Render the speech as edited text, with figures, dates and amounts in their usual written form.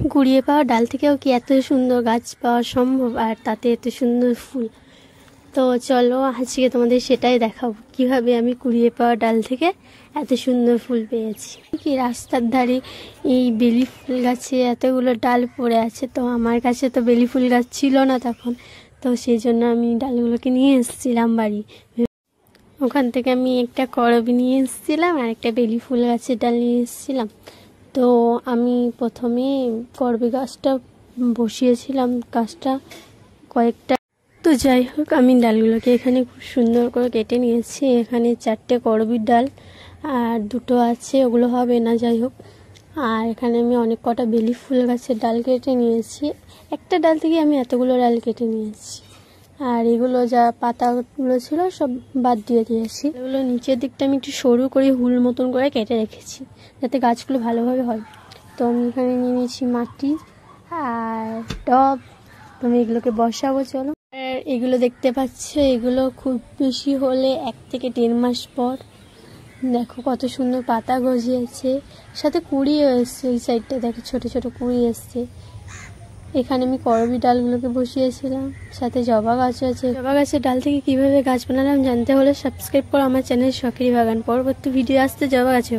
কুড়িয়ে পাওয়া ডাল থেকেও কি এত সুন্দর গাছ পাওয়া সম্ভব, আর তাতে এত সুন্দর ফুল। তো চলো আজকে তোমাদের সেটাই দেখাবো, কিভাবে আমি কুড়িয়ে পাওয়া ডাল থেকে এত সুন্দর ফুল পেয়েছি। কি রাস্তার ধারে এই বেলি ফুল গাছে এতগুলো ডাল পড়ে আছে, তো আমার কাছে তো বেলি ফুল গাছ ছিল না তখন, তো সেই জন্য আমি ডালগুলোকে নিয়ে এসেছিলাম বাড়ি। ওখান থেকে আমি একটা করবি নিয়ে এসেছিলাম আর একটা বেলি ফুল গাছের ডাল নিয়ে এসেছিলাম। তো আমি প্রথমে করবি গাছটা বসিয়েছিলাম, গাছটা কয়েকটা। তো যাই হোক, আমি ডালগুলোকে এখানে খুব সুন্দর করে কেটে নিয়েছি। এখানে 4টে করবির ডাল আর 2টো আছে, ওগুলো হবে না, যাই হোক। আর এখানে আমি অনেক কটা বেলি ফুল গাছের ডাল কেটে নিয়েছি। একটা ডাল থেকে আমি এতগুলো ডাল কেটে নিয়েছি। আর এগুলো যা পাতাগুলো ছিল সব বাদ দিয়ে দিয়েছি। এগুলো নিচের দিকটা আমি একটু সরু করে হুল মতন করে কেটে রেখেছি, যাতে গাছগুলো ভালোভাবে হয়। তো আমি এখানে নিয়ে নিয়েছি মাটি আর টব। আমি এগুলোকে বসাবো, চলো। আর এগুলো দেখতে পাচ্ছ, এগুলো খুব বেশি হলে 1 থেকে 1.5 মাস পর। দেখো কত সুন্দর পাতা গজিয়েছে, সাথে কুড়িও এসছে। এই সাইডটা দেখো ছোট ছোট কুড়ি এসছে। এখানে আমি করবি ডালগুলোকে বসিয়েছিলাম, সাথে জবা গাছও আছে। জবা গাছের ডাল থেকে কিভাবে গাছ বানালাম জানতে হলে সাবস্ক্রাইব করো আমার চ্যানেল শখেরি বাগান। পরবর্তী ভিডিও আসতে জবা গাছে।